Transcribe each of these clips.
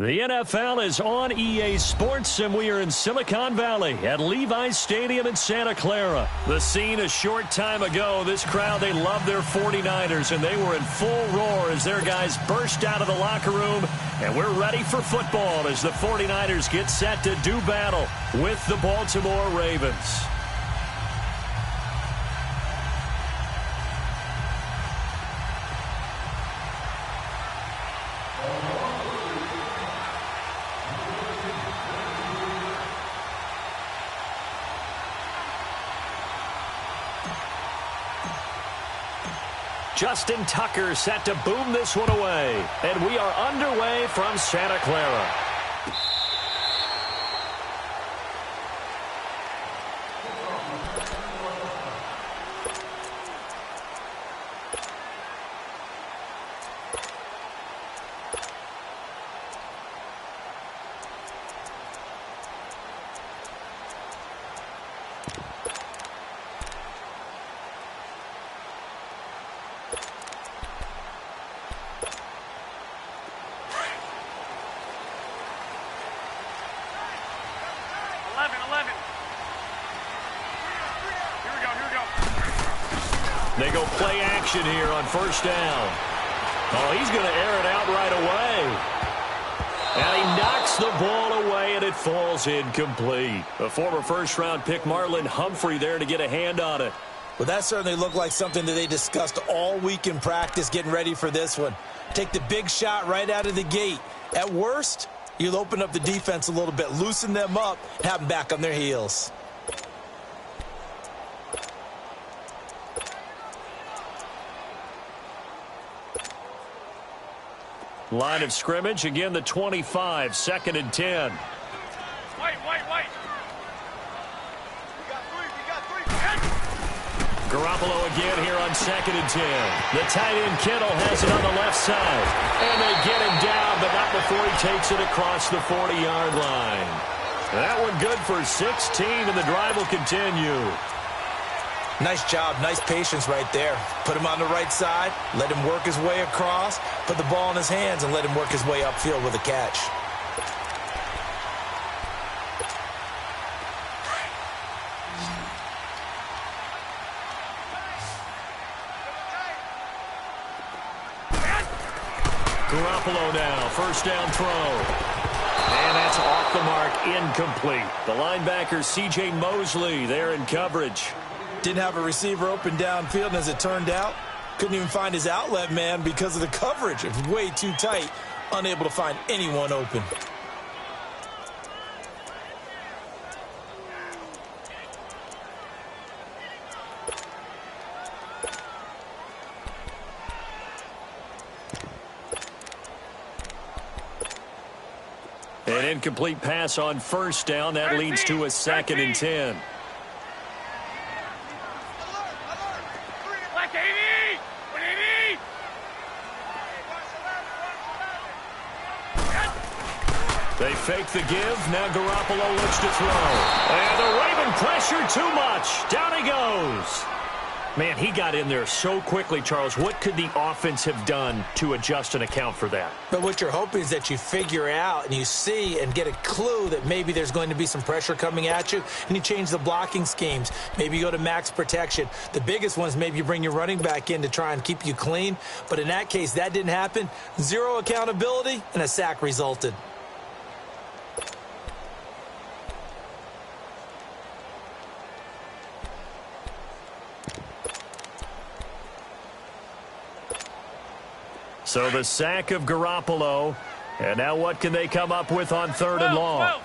The NFL is on EA Sports, and we are in Silicon Valley at Levi's Stadium in Santa Clara. The scene a short time ago, this crowd, they love their 49ers, and they were in full roar as their guys burst out of the locker room, and we're ready for football as the 49ers get set to do battle with the Baltimore Ravens. Justin Tucker set to boom this one away. And we are underway from Santa Clara. They go play action here on first down. Oh, he's going to air it out right away. And he knocks the ball away, and it falls incomplete. A former first-round pick, Marlon Humphrey, there to get a hand on it. Well, that certainly looked like something that they discussed all week in practice, getting ready for this one. Take the big shot right out of the gate. At worst, you'll open up the defense a little bit, loosen them up, and have them back on their heels. Line of scrimmage, again the 25, 2nd and 10. Wait. We got three. Garoppolo again here on 2nd and 10. The tight end Kittle has it on the left side. And they get him down, but not before he takes it across the 40-yard line. That one good for 16, and the drive will continue. Nice job, nice patience right there. Put him on the right side, let him work his way across, put the ball in his hands, and let him work his way upfield with a catch. Garoppolo now, first down throw. And that's off the mark, incomplete. The linebacker, C.J. Mosley, there in coverage. Didn't have a receiver open downfield, and as it turned out, couldn't even find his outlet man because of the coverage. It was way too tight, unable to find anyone open. An incomplete pass on first down. That leads to a 2nd and 10. They fake the give. Now Garoppolo looks to throw. And the Raven pressure too much. Down he goes. Man, he got in there so quickly, Charles. What could the offense have done to adjust and account for that? But what you're hoping is that you figure out and you see and get a clue that maybe there's going to be some pressure coming at you, and you change the blocking schemes. Maybe you go to max protection. The biggest one is maybe you bring your running back in to try and keep you clean. But in that case, that didn't happen. Zero accountability, and a sack resulted. So the sack of Garoppolo. And now what can they come up with on 3rd and long?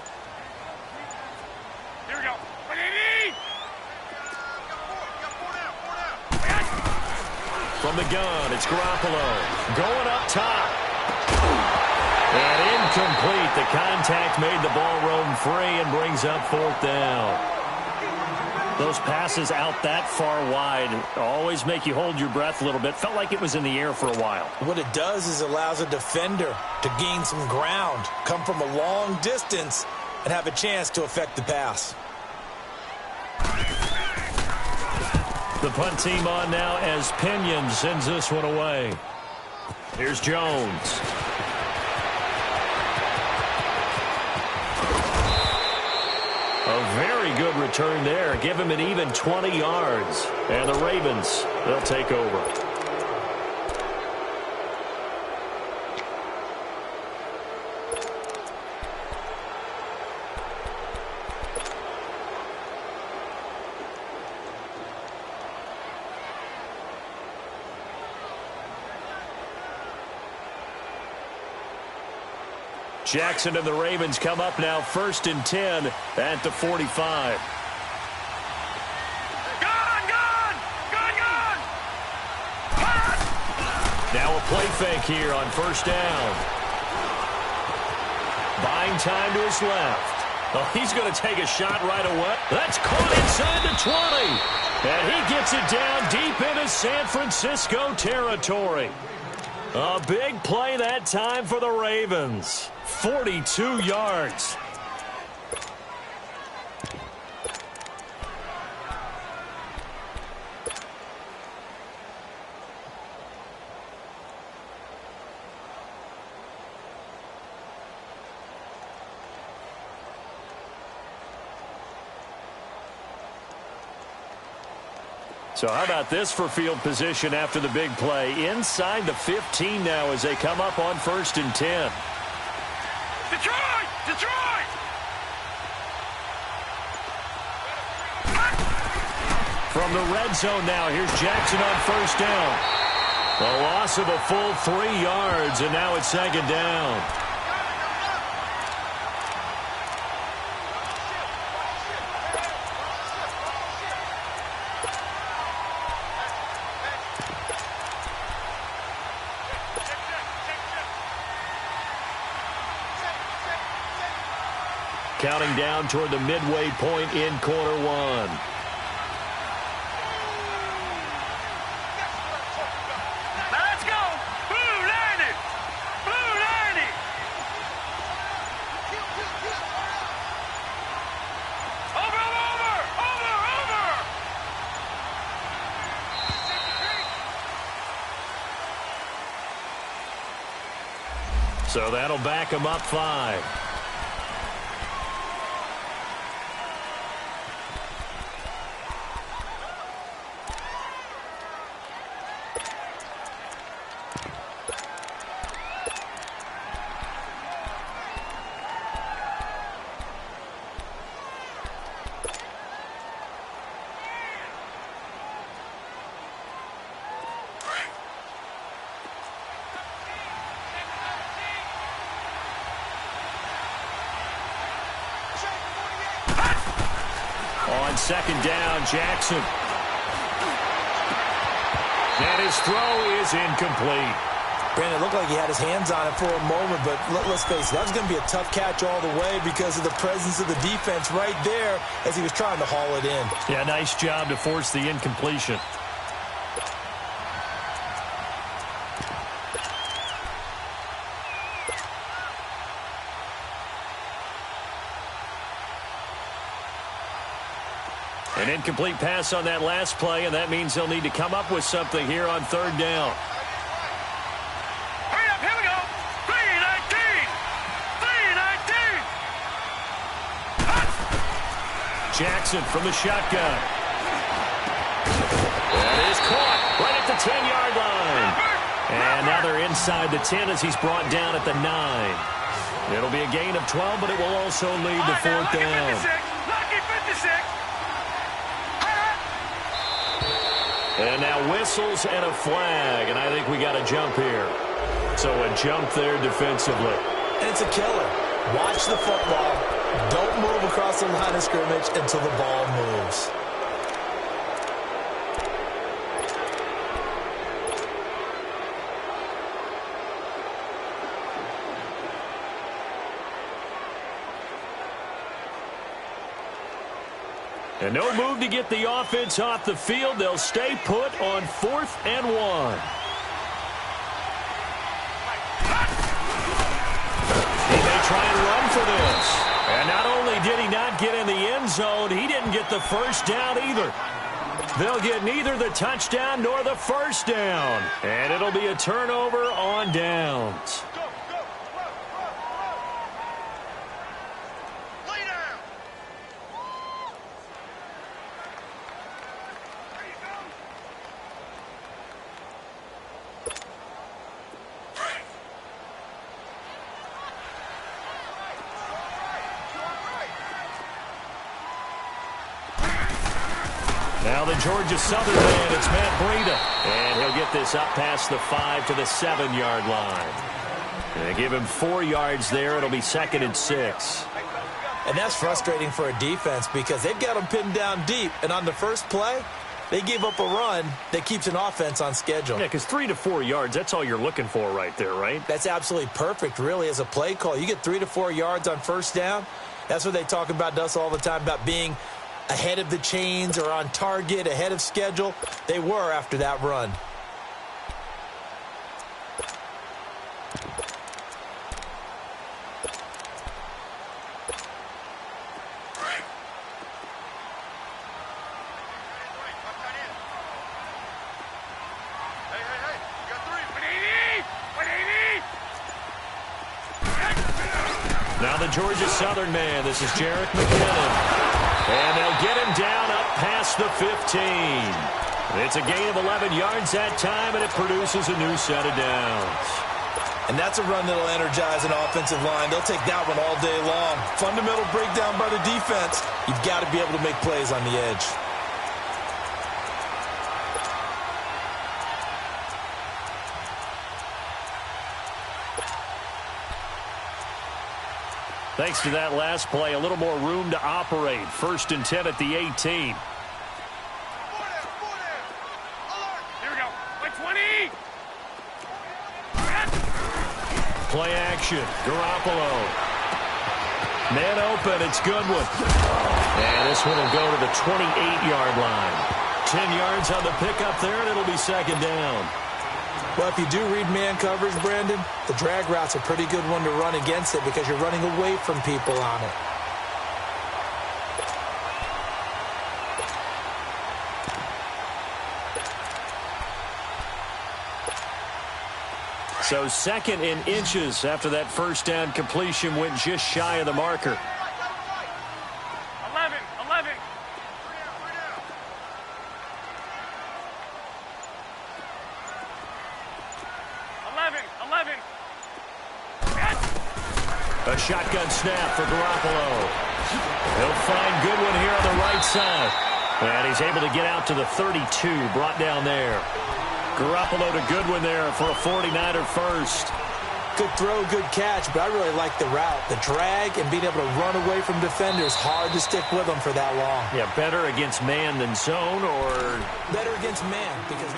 Here we go. From the gun, it's Garoppolo. Going up top. And incomplete. The contact made the ball roam free and brings up 4th down. Those passes out that far wide always make you hold your breath a little bit. Felt like it was in the air for a while. What it does is allows a defender to gain some ground, come from a long distance, and have a chance to affect the pass. The punt team on now as Pinion sends this one away. Here's Jones. A very good return there. Give him an even 20 yards. And the Ravens, they'll take over. Jackson and the Ravens come up now 1st and 10 at the 45. Now a play fake here on 1st down. Buying time to his left. Oh, he's going to take a shot right away. That's caught inside the 20. And he gets it down deep into San Francisco territory. A big play that time for the Ravens. 42 yards. So how about this for field position after the big play? Inside the 15 now as they come up on 1st and 10. Detroit! Detroit! From the red zone now, here's Jackson on 1st down. A loss of a full 3 yards, and now it's 2nd down. Counting down toward the midway point in quarter one. Let's go! Blue 90! Blue 90! Over! So that'll back him up 5. On 2nd down, Jackson. And his throw is incomplete. Brandon, it looked like he had his hands on it for a moment, but let's face it, that was going to be a tough catch all the way because of the presence of the defense right there as he was trying to haul it in. Yeah, nice job to force the incompletion. An incomplete pass on that last play, and that means they'll need to come up with something here on 3rd down. Hurry up, here we go! 3-19! Jackson from the shotgun. That is caught right at the 10-yard line. And now they're inside the 10 as he's brought down at the 9. It'll be a gain of 12, but it will also lead to 4th down. Lucky 56! And now whistles and a flag, and I think we got a jump here. So a jump there defensively. And it's a killer. Watch the football. Don't move across the line of scrimmage until the ball moves. And no move to get the offense off the field. They'll stay put on 4th and 1. He may try and run for this. And not only did he not get in the end zone, he didn't get the 1st down either. They'll get neither the touchdown nor the 1st down. And it'll be a turnover on downs. Now the Georgia Southern man, it's Matt Breida. And he'll get this up past the 5 to the 7-yard line. And they give him 4 yards there. It'll be 2nd and 6. And that's frustrating for a defense because they've got them pinned down deep. And on the first play, they gave up a run that keeps an offense on schedule. Yeah, because 3 to 4 yards, that's all you're looking for right there, right? That's absolutely perfect, really, as a play call. You get 3 to 4 yards on first down. That's what they talk about us all the time, about being ahead of the chains or on target, ahead of schedule. They were after that run. Now the Georgia Southern man, this is Jarek McKinnon. And they'll get him down up past the 15. It's a gain of 11 yards that time, and it produces a new set of downs. And that's a run that'll energize an offensive line. They'll take that one all day long. Fundamental breakdown by the defense. You've got to be able to make plays on the edge. Thanks to that last play, a little more room to operate. 1st and 10 at the 18. Here we go. By 20. Play action. Garoppolo. Man open. It's Goodwin. And this one will go to the 28-yard line. 10 yards on the pickup there, and it'll be 2nd down. Well, if you do read man coverage, Brandon, the drag route's a pretty good one to run against it because you're running away from people on it. So 2nd and inches after that first down completion went just shy of the marker. 11. 11. A shotgun snap for Garoppolo. He'll find Goodwin here on the right side. And he's able to get out to the 32, brought down there. Garoppolo to Goodwin there for a 49er first. Good throw, good catch, but I really like the route. The drag and being able to run away from defenders, hard to stick with them for that long. Yeah, better against man than zone, or? Better against man, because...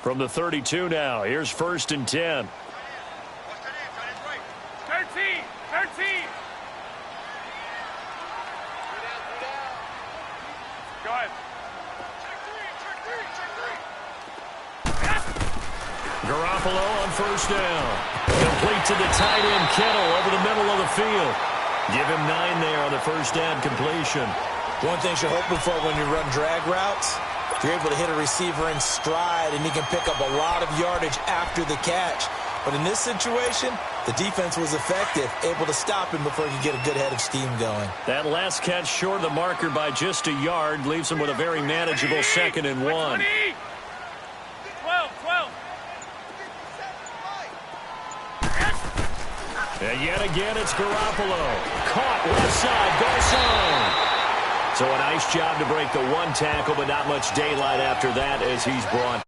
From the 32 now, here's 1st and 10. 13. 13. Go ahead. Garoppolo on 1st down. Complete to the tight end, Kittle, over the middle of the field. Give him 9 there on the 1st down completion. One thing you're hoping for when you run drag routes, you're able to hit a receiver in stride, and he can pick up a lot of yardage after the catch. But in this situation, the defense was effective, able to stop him before he could get a good head of steam going. That last catch short of the marker by just a yard leaves him with a very manageable 2nd and 1. 12. 12. And yet again, it's Garoppolo. Caught left side, goal zone. So a nice job to break the 1 tackle, but not much daylight after that as he's brought.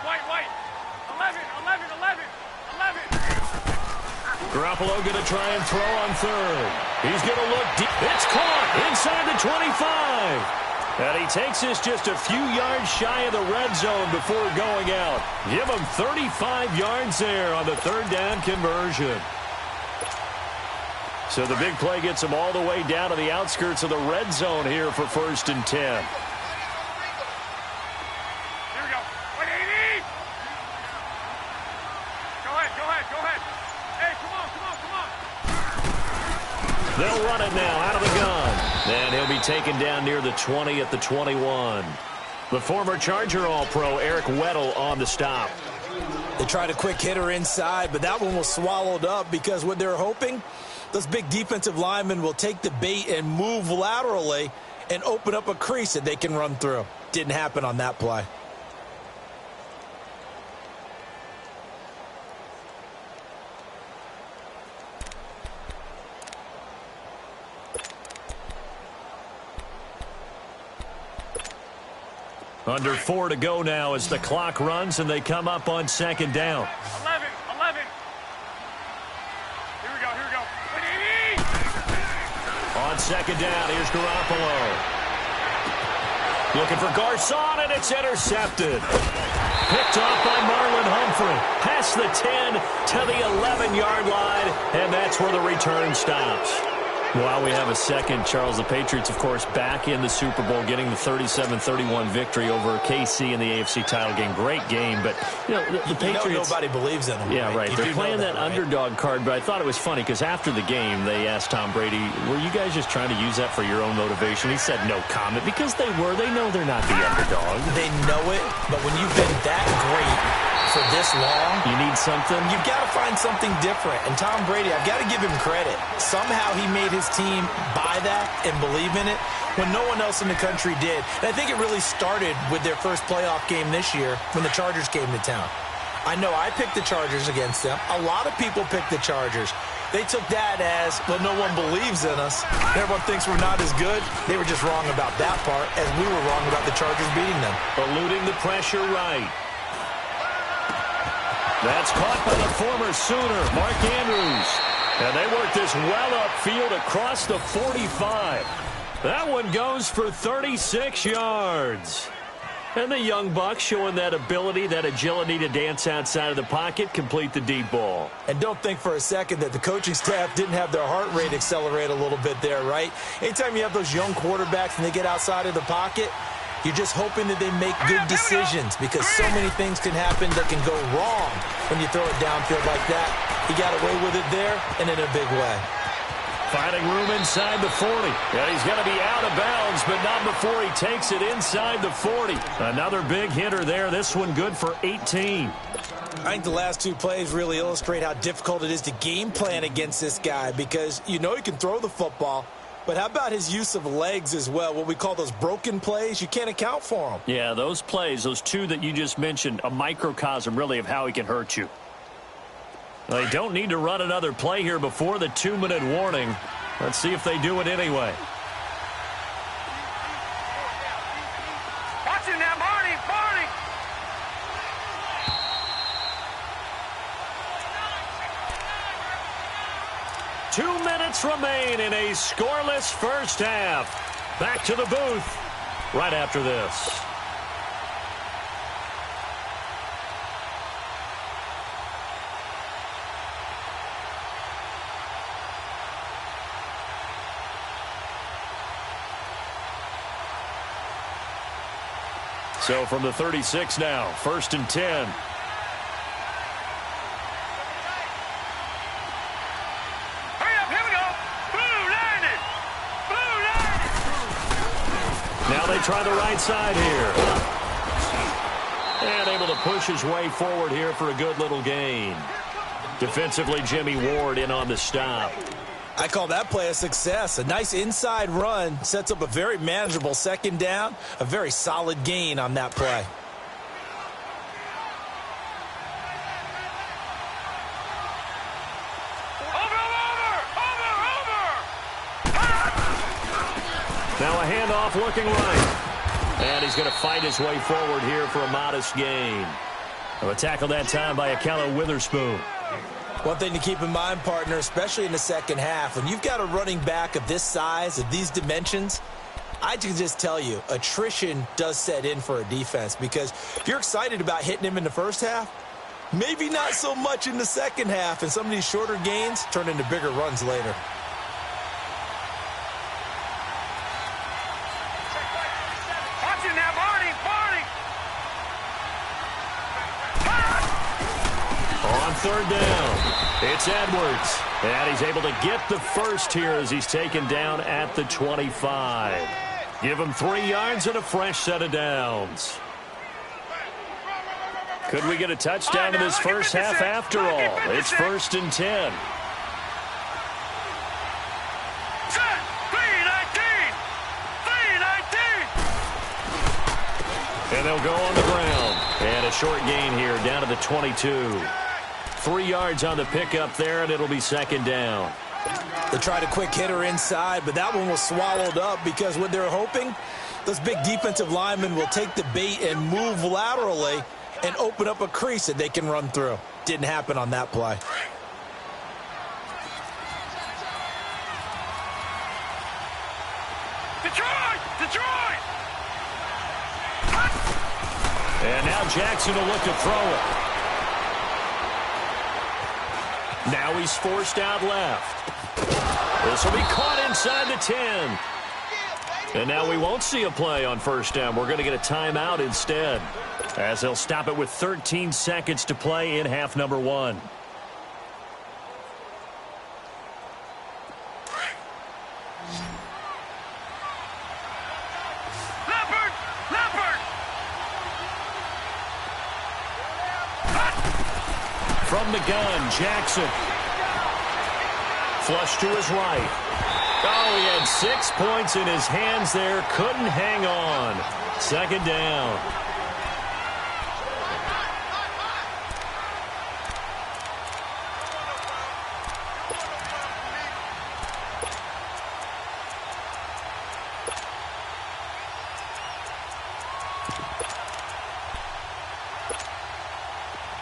White. 11. Garoppolo going to try and throw on 3rd. He's going to look deep. It's caught inside the 25. And he takes this just a few yards shy of the red zone before going out. Give him 35 yards there on the 3rd down conversion. So the big play gets them all the way down to the outskirts of the red zone here for 1st and 10. Here we go. 180. Go ahead. Hey, come on. They'll run it now out of the gun. And he'll be taken down near the 20 at the 21. The former Charger All-Pro Eric Weddle on the stop. They tried a quick hitter inside, but that one was swallowed up because what they're hoping, those big defensive linemen will take the bait and move laterally and open up a crease that they can run through. Didn't happen on that play. Under 4 to go now as the clock runs and they come up on 2nd down. 11. Here we go. 180. On 2nd down, here's Garoppolo. Looking for Garcon, and it's intercepted. Picked off by Marlon Humphrey. Past the 10 to the 11-yard line, and that's where the return stops. While we have a second, Charles, the Patriots, of course, back in the Super Bowl, getting the 37-31 victory over KC in the AFC title game. Great game, but, the Patriots... nobody believes in them. Yeah, right. They're playing that right? underdog card, but I thought it was funny because after the game, they asked Tom Brady, were you guys just trying to use that for your own motivation? He said no comment because they were. They know they're not the underdog. They know it, but when you've been that great for this long, you need something. You've got to find something different. And Tom Brady, I've got to give him credit. Somehow he made his team buy that and believe in it when no one else in the country did. And I think it really started with their first playoff game this year when the Chargers came to town. I know I picked the Chargers against them. A lot of people picked the Chargers. They took that as, well, no one believes in us. Everyone thinks we're not as good. They were just wrong about that part, as we were wrong about the Chargers beating them. Eluding the pressure right. That's caught by the former Sooner, Mark Andrews. And they work this well upfield across the 45. That one goes for 36 yards. And the young buck showing that ability, that agility to dance outside of the pocket, complete the deep ball. And don't think for a second that the coaching staff didn't have their heart rate accelerate a little bit there, right? Anytime you have those young quarterbacks and they get outside of the pocket, you're just hoping that they make good decisions because so many things can happen that can go wrong when you throw it downfield like that. He got away with it there and in a big way. Finding room inside the 40. And he's going to be out of bounds, but not before he takes it inside the 40. Another big hitter there. This one good for 18. I think the last two plays really illustrate how difficult it is to game plan against this guy because you know he can throw the football. But how about his use of legs as well? What we call those broken plays, you can't account for them. Yeah, those plays, those two that you just mentioned, a microcosm really of how he can hurt you. They don't need to run another play here before the 2-minute warning. Let's see if they do it anyway. Watch it now, Barney. 2 minutes remain in a scoreless first half. Back to the booth right after this. So from the 36 now, 1st and 10. Now they try the right side here. And able to push his way forward here for a good little gain. Defensively, Jimmy Ward in on the stop. I call that play a success. A nice inside run sets up a very manageable 2nd down. A very solid gain on that play. Now a handoff looking right. And he's going to fight his way forward here for a modest gain. A tackle that time by Akello Witherspoon. One thing to keep in mind, partner, especially in the second half, when you've got a running back of this size, of these dimensions, I can just tell you, attrition does set in for a defense because if you're excited about hitting him in the first half, maybe not so much in the second half, and some of these shorter gains turn into bigger runs later. third down. It's Edwards. And he's able to get the first here as he's taken down at the 25. Give him 3 yards and a fresh set of downs. Could we get a touchdown in this first half after all? It's 1st and 10. And they'll go on the ground. And a short gain here down to the 22. 3 yards on the pickup there, and it'll be 2nd down. They tried a quick hitter inside, but that one was swallowed up because what they're hoping, those big defensive linemen will take the bait and move laterally and open up a crease that they can run through. Didn't happen on that play. Detroit! Detroit! And now Jackson will look to throw it. Now he's forced out left. This will be caught inside the 10. And now we won't see a play on 1st down. We're going to get a timeout instead, as they'll stop it with 13 seconds to play in half number 1. From the gun, Jackson. Flush to his right. Oh, he had 6 points in his hands there. Couldn't hang on. 2nd down.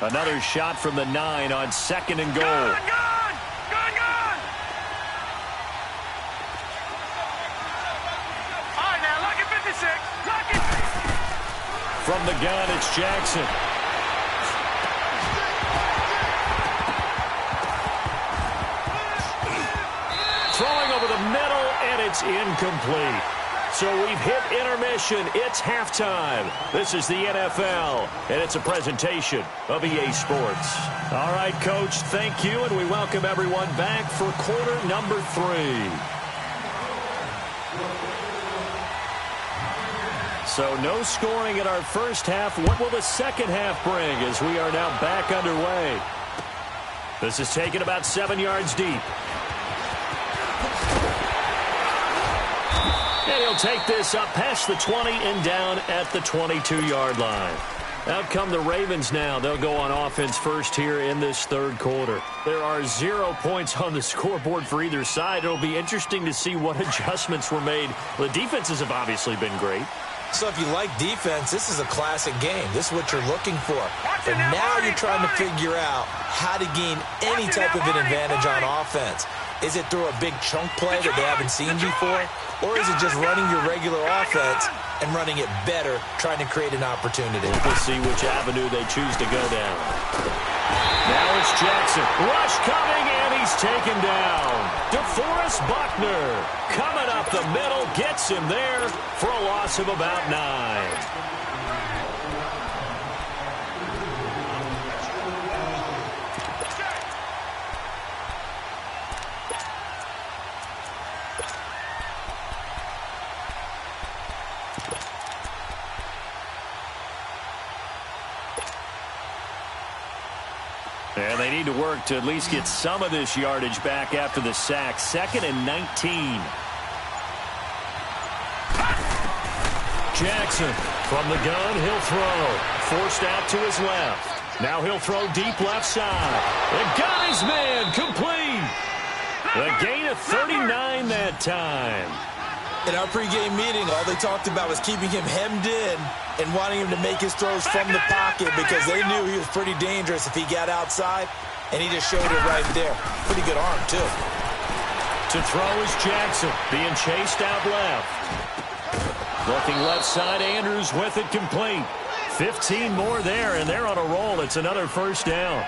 Another shot from the 9 on 2nd and goal. Gun! All right, now, lock it 56. Lock it. From the gun, it's Jackson. Throwing over the middle, and it's incomplete. So we've hit intermission. It's halftime. This is the NFL, and it's a presentation of EA Sports. All right, Coach, thank you, and we welcome everyone back for quarter number 3. So no scoring in our first half. What will the second half bring as we are now back underway? This is taken about 7 yards deep. And he'll take this up past the 20 and down at the 22-yard line. Out come the Ravens now. They'll go on offense first here in this 3rd quarter. There are 0 points on the scoreboard for either side. It'll be interesting to see what adjustments were made. The defenses have obviously been great. So if you like defense, this is a classic game. This is what you're looking for. But now you're trying to figure out how to gain any type of an advantage on offense. Is it through a big chunk play that they haven't seen before? Or is it just running your regular offense and running it better, trying to create an opportunity? We'll see which avenue they choose to go down. Now it's Jackson. Rush coming, and he's taken down. DeForest Buckner coming up the middle, gets him there for a loss of about 9. And they need to work to at least get some of this yardage back after the sack. 2nd and 19. Jackson from the gun, he'll throw. Forced out to his left. Now he'll throw deep left side. And got his man complete. The gain of 39 that time. In our pregame meeting, all they talked about was keeping him hemmed in and wanting him to make his throws from the pocket because they knew he was pretty dangerous if he got outside, and he just showed it right there. Pretty good arm, too. To throw is Jackson, being chased out left. Looking left side, Andrews with it complete. 15 more there, and they're on a roll. It's another 1st down.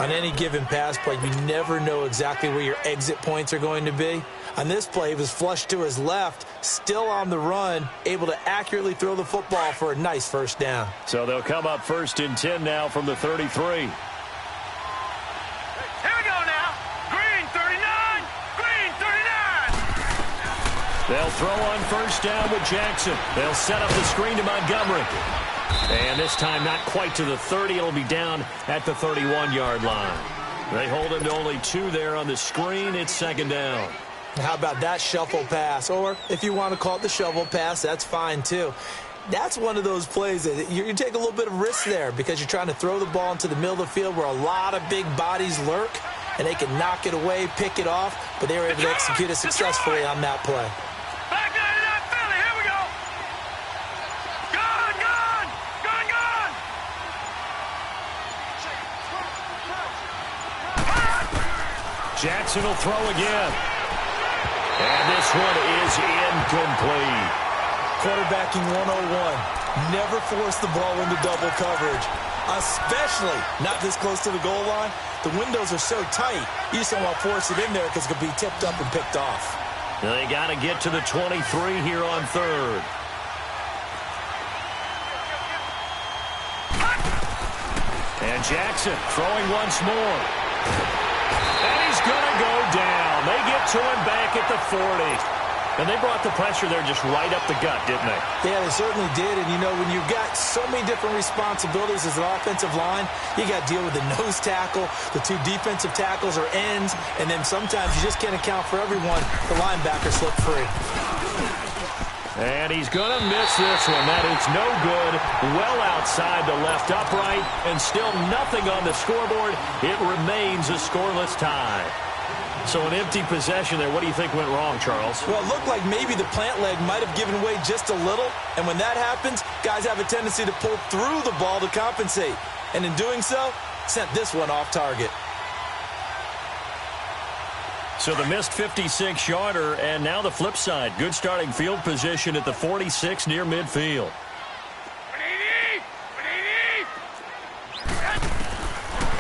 On any given pass play, you never know exactly where your exit points are going to be. On this play, he was flushed to his left, still on the run, able to accurately throw the football for a nice 1st down. So they'll come up 1st and 10 now from the 33. They'll throw on first down with Jackson. They'll set up the screen to Montgomery. And this time not quite to the 30. It'll be down at the 31-yard line. They hold him to only 2 there on the screen. It's second down. How about that shuffle pass? Or if you want to call it the shovel pass, that's fine too. That's one of those plays that you take a little bit of risk there because you're trying to throw the ball into the middle of the field where a lot of big bodies lurk, and they can knock it away, pick it off, but they were able to execute it successfully on that play. Back into that Philly. Here we go. Gone, gone, gone, gone. Jackson will throw again. And this one is incomplete. Quarterbacking 101. Never force the ball into double coverage, especially not this close to the goal line. The windows are so tight, you just don't want to force it in there because it could be tipped up and picked off. They got to get to the 23 here on third. And Jackson throwing once more. And he's going to go down. They get to him back at the 40. And they brought the pressure there just right up the gut, didn't they? Yeah, they certainly did. And, you know, when you've got so many different responsibilities as an offensive line, you got to deal with the nose tackle, the 2 defensive tackles or ends, and then sometimes you just can't account for everyone. The linebacker slipped free. And he's going to miss this one. That is no good. Well outside the left upright, and still nothing on the scoreboard. It remains a scoreless tie. So an empty possession there. What do you think went wrong, Charles? Well, it looked like maybe the plant leg might have given way just a little. And when that happens, guys have a tendency to pull through the ball to compensate. And in doing so, sent this one off target. So the missed 56-yarder, and now the flip side. Good starting field position at the 46 near midfield.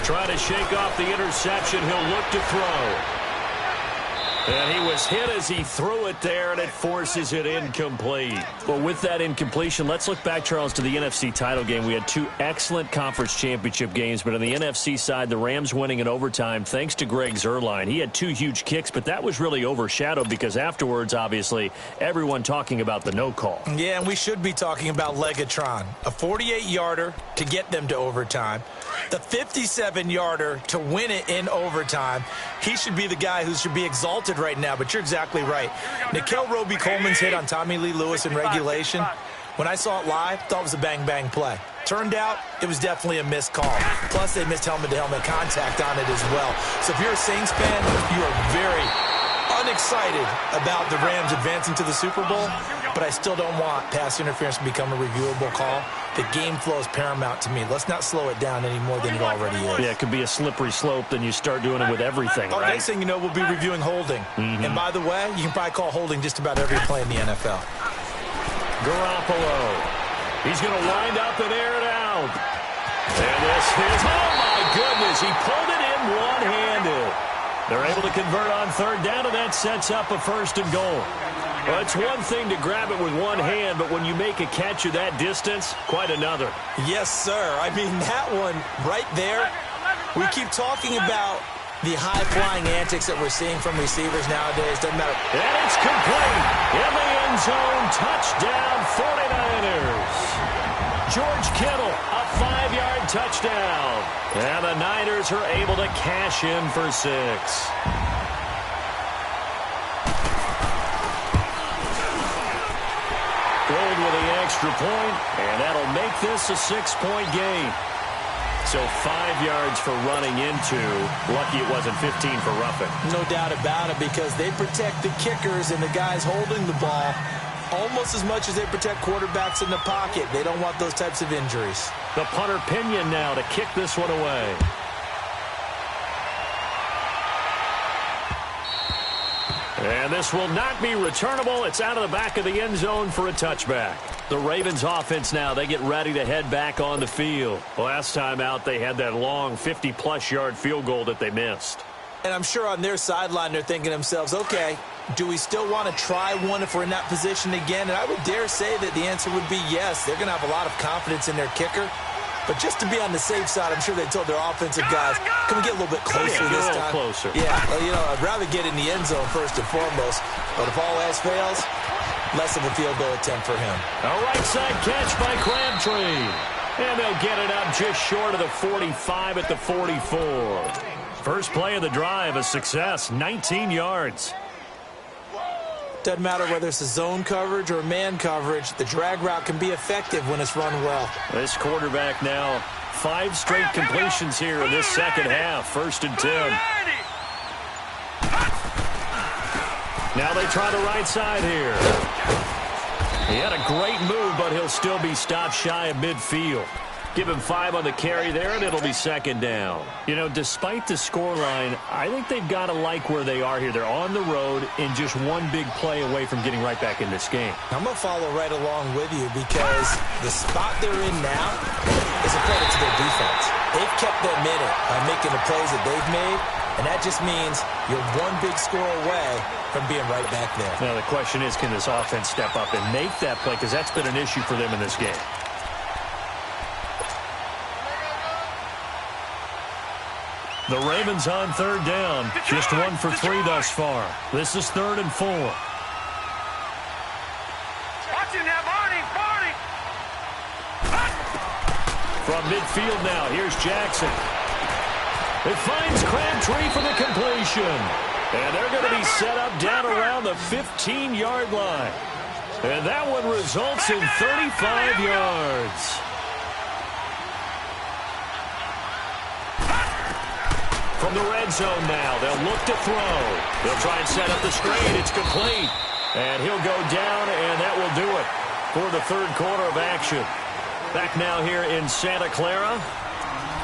Trying to shake off the interception. He'll look to throw. And he was hit as he threw it there, and it forces it incomplete. Well, with that incompletion, let's look back, Charles, to the NFC title game. We had 2 excellent conference championship games, but on the NFC side, the Rams winning in overtime thanks to Greg Zuerlein. He had 2 huge kicks, but that was really overshadowed because afterwards, obviously, everyone talking about the no call. Yeah, and we should be talking about Legatron. A 48-yarder to get them to overtime. The 57-yarder to win it in overtime. He should be the guy who should be exalted right now, but you're exactly right. Nickel Roby-Coleman's hit on Tommy Lee Lewis in regulation. When I saw it live, thought it was a bang-bang play. Turned out, it was definitely a missed call. Plus, they missed helmet-to-helmet contact on it as well. So if you're a Saints fan, you are very unexcited about the Rams advancing to the Super Bowl, but I still don't want pass interference to become a reviewable call. The game flow is paramount to me. Let's not slow it down any more than it already is. Yeah, it could be a slippery slope, then you start doing it with everything, right? Next thing you know, we'll be reviewing holding. And by the way, you can probably call holding just about every play in the NFL. Garoppolo. He's going to wind up and air it out. And this is, oh my goodness, he pulled it in one-handed. They're able to convert on third down, and that sets up a 1st and goal. Well, it's one thing to grab it with one hand, but when you make a catch of that distance, quite another. Yes, sir. I mean, that one right there, we keep talking about the high-flying antics that we're seeing from receivers nowadays. Doesn't matter. And it's complete. In the end zone, touchdown, 49ers. George Kittle, a 5-yard touchdown. And the Niners are able to cash in for 6. Gold with the extra point, and that'll make this a 6-point game. So 5 yards for running into. Lucky it wasn't 15 for roughing. No doubt about it, because they protect the kickers and the guys holding the ball almost as much as they protect quarterbacks in the pocket. They don't want those types of injuries. The punter Pinion now to kick this one away. And this will not be returnable. It's out of the back of the end zone for a touchback. The Ravens offense now, they get ready to head back on the field. Last time out, they had that long 50-plus yard field goal that they missed. And I'm sure on their sideline, they're thinking to themselves, okay, do we still want to try one if we're in that position again? And I would dare say that the answer would be yes. They're going to have a lot of confidence in their kicker. But just to be on the safe side, I'm sure they told their offensive guys, can we get a little bit closer this time? Closer. Yeah, I'd rather get in the end zone first and foremost. But if all else fails, less of a field goal attempt for him. A right side catch by Crabtree. And they'll get it up just short of the 45 at the 44. First play of the drive, a success, 19 yards. Doesn't matter whether it's a zone coverage or man coverage, the drag route can be effective when it's run well. This quarterback now 5 straight completions here in this second half. 1st and 10. Now they try the right side here. He had a great move, but he'll still be stopped shy of midfield. Give him 5 on the carry there, and it'll be 2nd down. You know, despite the scoreline, I think they've got to like where they are here. They're on the road and just one big play away from getting right back in this game. I'm going to follow right along with you because the spot they're in now is a credit to their defense. They've kept them in it by making the plays that they've made, and that just means you're one big score away from being right back there. Now, the question is, can this offense step up and make that play? Because that's been an issue for them in this game. The Ravens on 3rd down. Just 1 for 3 thus far. This is 3rd and 4. Watch him now, Barney. From midfield now, here's Jackson. It finds Crabtree for the completion. And they're going to be set up down around the 15-yard line. And that one results in 35 yards. From the red zone now, they'll look to throw. They'll try and set up the screen. It's complete. And he'll go down, and that will do it for the 3rd quarter of action. Back now here in Santa Clara.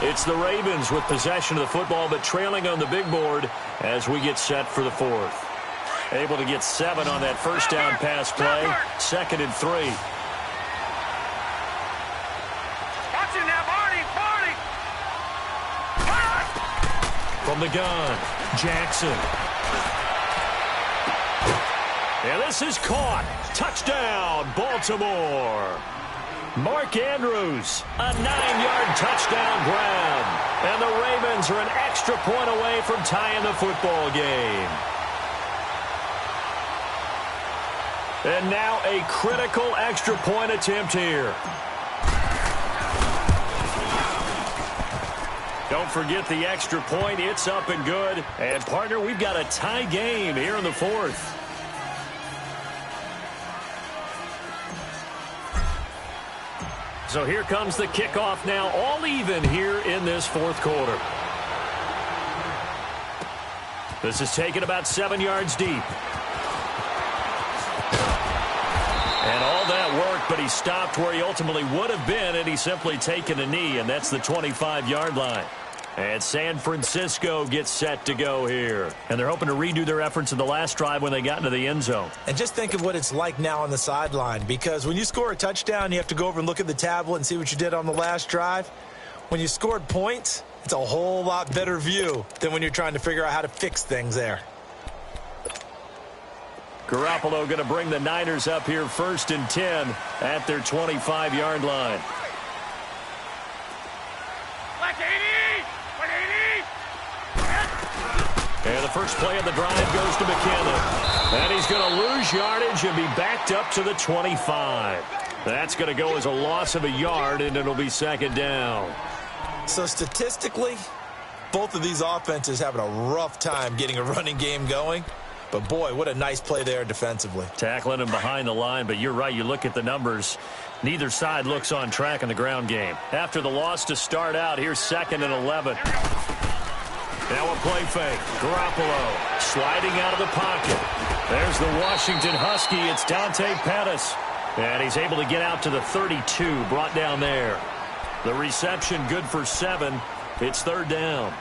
It's the Ravens with possession of the football, but trailing on the big board as we get set for the 4th. Able to get 7 on that 1st down pass play. 2nd and 3. Watch him now, Barney. From the gun, Jackson. And this is caught. Touchdown, Baltimore. Mark Andrews, a 9-yard touchdown grab. And the Ravens are an extra point away from tying the football game. And now a critical extra point attempt here. Don't forget the extra point. It's up and good. And, partner, we've got a tie game here in the 4th. So here comes the kickoff now, all even here in this 4th quarter. This is taken about 7 yards deep. And all that work, but he stopped where he ultimately would have been, and he's simply taken a knee, and that's the 25-yard line. And San Francisco gets set to go here. And they're hoping to redo their efforts in the last drive when they got into the end zone. And just think of what it's like now on the sideline, because when you score a touchdown, you have to go over and look at the tablet and see what you did on the last drive. When you scored points, it's a whole lot better view than when you're trying to figure out how to fix things there. Garoppolo going to bring the Niners up here 1st and 10 at their 25-yard line. And the first play of the drive goes to McKinnon. And he's going to lose yardage and be backed up to the 25. That's going to go as a loss of a yard, and it'll be 2nd down. So statistically, both of these offenses having a rough time getting a running game going. But, boy, what a nice play there defensively. Tackling him behind the line, but you're right. You look at the numbers. Neither side looks on track in the ground game. After the loss to start out, here's 2nd and 11. Now a play fake. Garoppolo sliding out of the pocket. There's the Washington Husky. It's Dante Pettis. And he's able to get out to the 32, brought down there. The reception good for 7. It's 3rd down.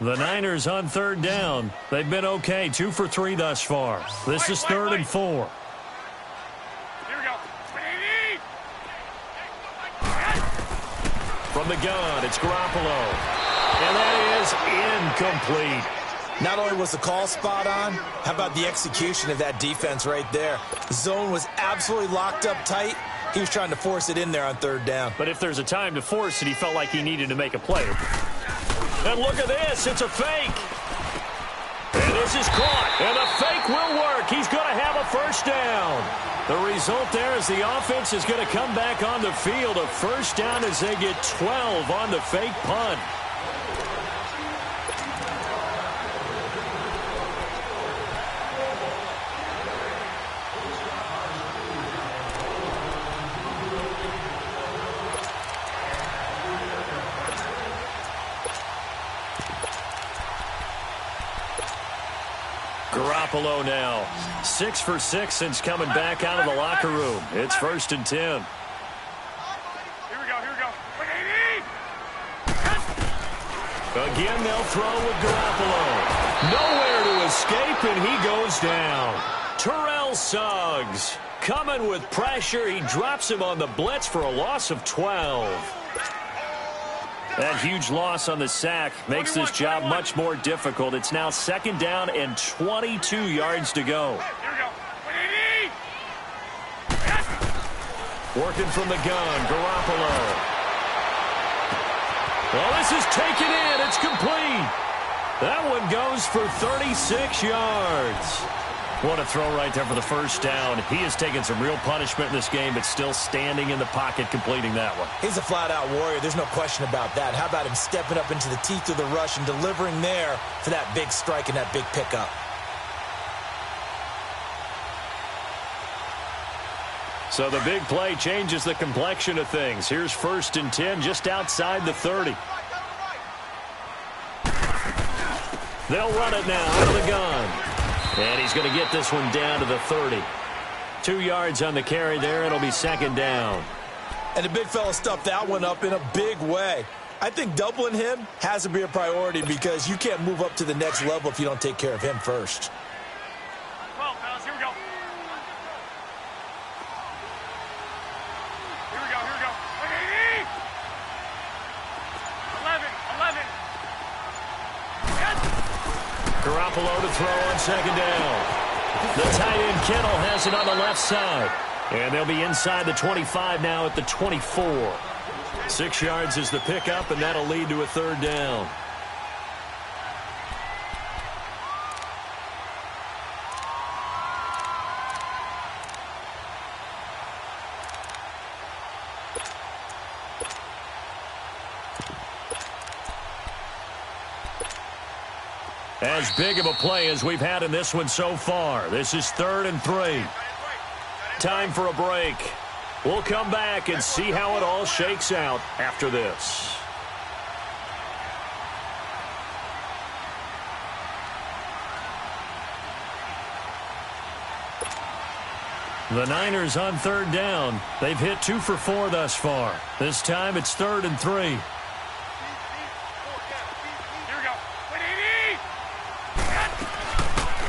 The Niners on third down. They've been okay, 2 for 3 thus far. This is third and 4. Here we go. From the gun, it's Garoppolo. And that is incomplete. Not only was the call spot on, how about the execution of that defense right there? The zone was absolutely locked up tight. He was trying to force it in there on third down. But if there's a time to force it, he felt like he needed to make a play. And look at this. It's a fake. And this is caught. And the fake will work. He's going to have a first down. The result there is the offense is going to come back on the field. A first down as they get 12 on the fake punt. Garoppolo now, 6 for 6 since coming back out of the locker room. It's 1st and 10. Here we go. Again, they'll throw with Garoppolo. Nowhere to escape, and he goes down. Terrell Suggs coming with pressure. He drops him on the blitz for a loss of 12. That huge loss on the sack makes this job much more difficult. It's now 2nd down and 22 yards to go. Here we go. Working from the gun, Garoppolo. Well, this is taken in. It's complete. That one goes for 36 yards. What a throw right there for the first down. He has taken some real punishment in this game, but still standing in the pocket completing that one. He's a flat-out warrior. There's no question about that. How about him stepping up into the teeth of the rush and delivering there for that big strike and that big pickup? So the big play changes the complexion of things. Here's 1st and 10 just outside the 30. They'll run it now out of the gun. And he's going to get this one down to the 30. 2 yards on the carry there. It'll be 2nd down. And the big fella stuffed that one up in a big way. I think doubling him has to be a priority because you can't move up to the next level if you don't take care of him first. 12, fellas. Here we go. 11. Garoppolo to throw on 2nd down. The tight end Kittle has it on the left side. And they'll be inside the 25 now at the 24. 6 yards is the pickup, and that'll lead to a 3rd down. As big of a play as we've had in this one so far. This is 3rd and 3. Time for a break. We'll come back and see how it all shakes out after this. The Niners on 3rd down. They've hit 2 for 4 thus far. This time it's 3rd and 3.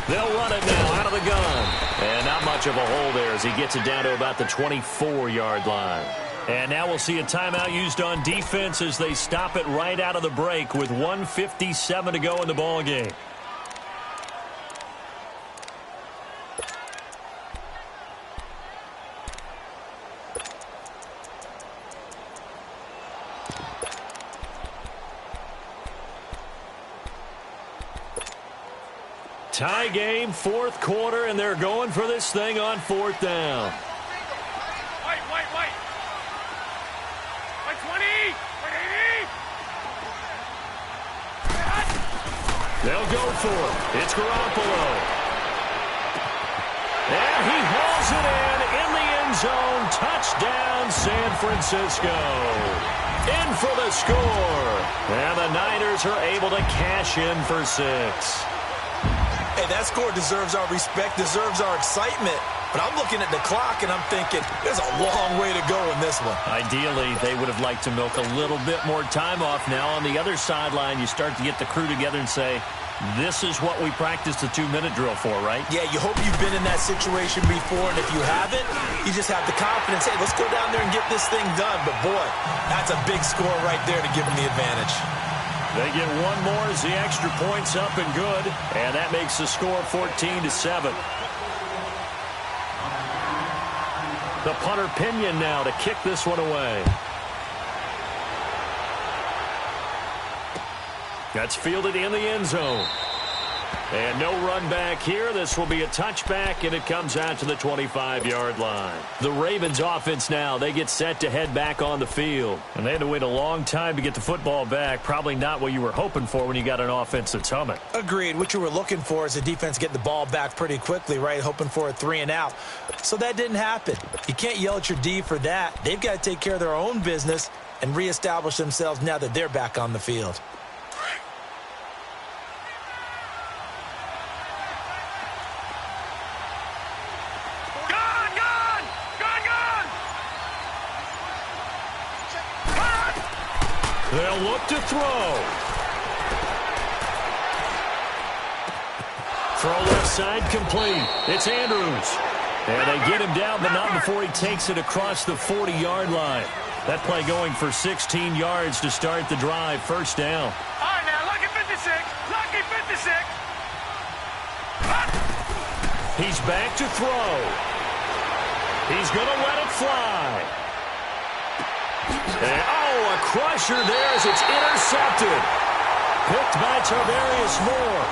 They'll run it now out of the gun. And not much of a hole there as he gets it down to about the 24-yard line. And now we'll see a timeout used on defense as they stop it right out of the break with 1:57 to go in the ballgame. Tie game, 4th quarter, and they're going for this thing on 4th down. Wait, 20. They'll go for it. It's Garoppolo. And he hauls it in the end zone. Touchdown, San Francisco. In for the score. And the Niners are able to cash in for 6. Hey, that score deserves our respect, deserves our excitement. But I'm looking at the clock, and I'm thinking, there's a long way to go in this one. Ideally, they would have liked to milk a little bit more time off. Now, on the other sideline, you start to get the crew together and say, this is what we practiced the 2-minute drill for, right? Yeah, you hope you've been in that situation before, and if you haven't, you just have the confidence, hey, let's go down there and get this thing done. But, boy, that's a big score right there to give them the advantage. They get one more as the extra point's up and good, and that makes the score 14-7. The punter Pinion now to kick this one away. That's fielded in the end zone. And no run back here. This will be a touchback, and it comes out to the 25-yard line. The Ravens offense now, they get set to head back on the field. And they had to wait a long time to get the football back. Probably not what you were hoping for when you got an offense that's humming. Agreed. What you were looking for is the defense getting the ball back pretty quickly, right? Hoping for a 3-and-out. So that didn't happen. You can't yell at your D for that. They've got to take care of their own business and reestablish themselves now that they're back on the field. They'll look to throw. Throw left side complete. It's Andrews. And they get him down, but not before he takes it across the 40-yard line. That play going for 16 yards to start the drive. First down. All right, now, lucky 56. Lucky 56. He's back to throw. He's going to let it fly. And, a crusher there as it's intercepted. Picked by Tarvarius Moore.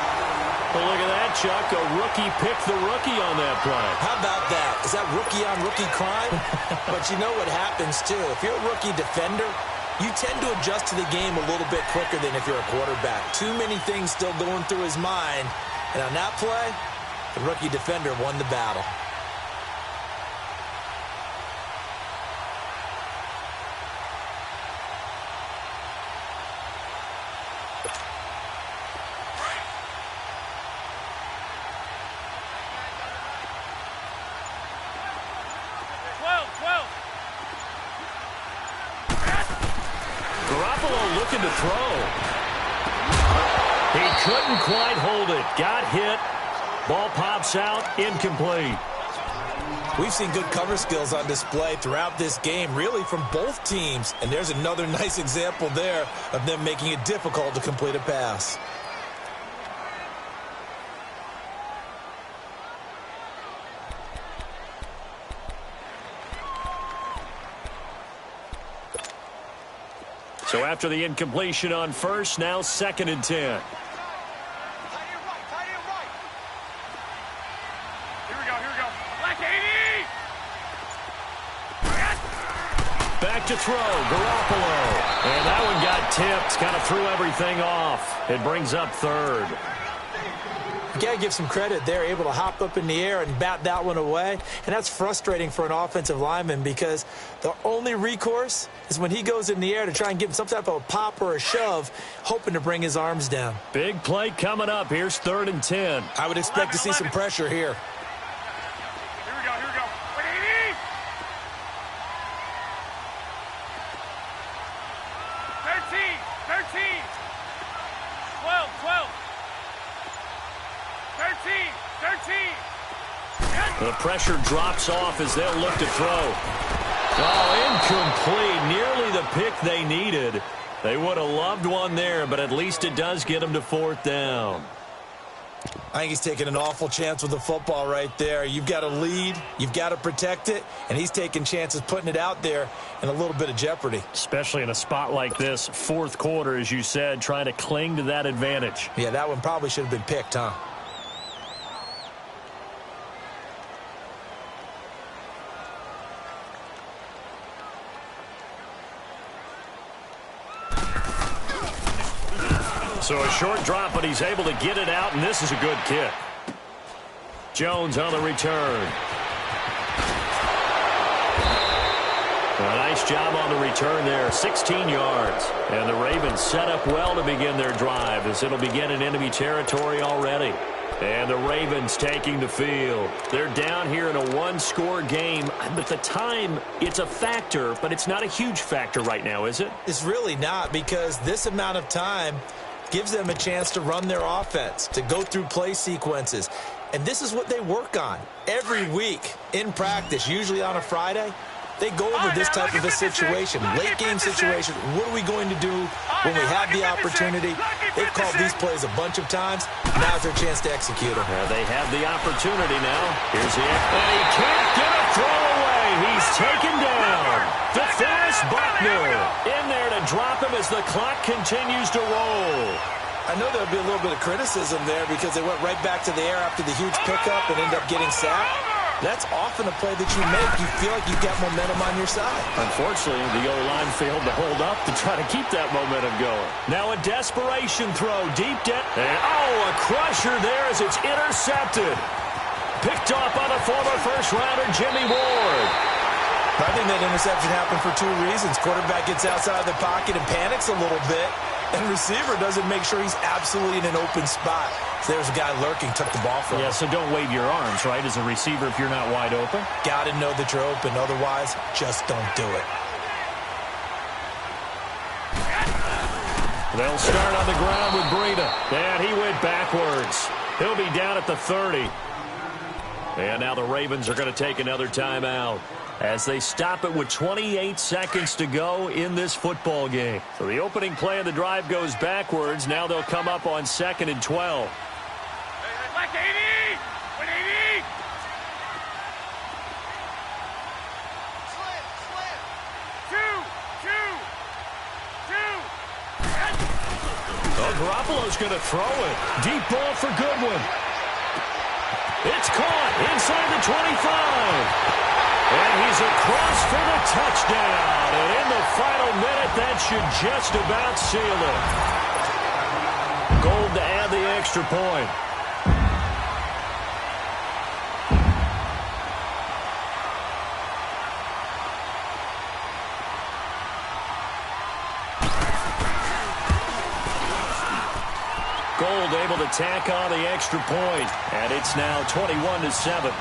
Well, look at that, Chuck. A rookie picked the rookie on that play. How about that? Is that rookie-on-rookie crime? But you know what happens, too. If you're a rookie defender, you tend to adjust to the game a little bit quicker than if you're a quarterback. Too many things still going through his mind. And on that play, the rookie defender won the battle. Looking to throw. He couldn't quite hold it. Got hit. Ball pops out. Incomplete. We've seen good cover skills on display throughout this game, really from both teams. And there's another nice example there of them making it difficult to complete a pass. So after the incompletion on first, now 2nd and 10. Tight end right. Here we go. Black 80. Back to throw, Garoppolo. And that one got tipped, kind of threw everything off. It brings up 3rd. You got to give some credit. They're able to hop up in the air and bat that one away. And that's frustrating for an offensive lineman because the only recourse is when he goes in the air to try and give him some type of a pop or a shove, hoping to bring his arms down. Big play coming up. Here's 3rd and 10. I would expect to see some pressure here. Here we go. 180. 13. 12. 13. The pressure drops off as they'll look to throw. Incomplete. Nearly the pick they needed. They would have loved one there, but at least it does get them to 4th down. I think he's taking an awful chance with the football right there. You've got to lead, you've got to protect it, and he's taking chances putting it out there in a little bit of jeopardy. Especially in a spot like this, 4th quarter, as you said, trying to cling to that advantage. Yeah, that one probably should have been picked, huh? So a short drop, but he's able to get it out, and this is a good kick. Jones on the return. A nice job on the return there, 16 yards. And the Ravens set up well to begin their drive as it'll begin in enemy territory already. And the Ravens taking the field. They're down here in a one-score game. But the time, it's a factor, but it's not a huge factor right now, is it? It's really not, because this amount of time gives them a chance to run their offense, to go through play sequences. And this is what they work on every week in practice, usually on a Friday. They go over this type of a situation, late-game situation. What are we going to do when we have the opportunity? They've called these plays a bunch of times. Now's their chance to execute them. They have the opportunity now. Here's the and he can't get a throw away. He's taken down. DeForest Buckner in there to drop him as the clock continues to roll. I know there'll be a little bit of criticism there because they went right back to the air after the huge pickup and ended up getting sacked. That's often a play that you make. You feel like you've got momentum on your side. Unfortunately, the O-line failed to hold up to try to keep that momentum going. Now a desperation throw deep down. And, a crusher there as it's intercepted. Picked off by the former first-rounder Jimmy Ward. I think that interception happened for two reasons. Quarterback gets outside of the pocket and panics a little bit. And receiver doesn't make sure he's absolutely in an open spot. So there's a guy lurking, took the ball from him. Yeah, so don't wave your arms, right, as a receiver if you're not wide open. Got to know that you're open. Otherwise, just don't do it. They'll start on the ground with Breida. And he went backwards. He'll be down at the 30. And now the Ravens are going to take another timeout as they stop it with 28 seconds to go in this football game. So the opening play of the drive goes backwards. Now they'll come up on 2nd and 12. Like 80! 180! Garoppolo's going to throw it. Deep ball for Goodwin. It's caught inside the 25. And he's across for the touchdown. And in the final minute, that should just about seal it. Gold to add the extra point. Gold able to tack on the extra point. And it's now 21-7.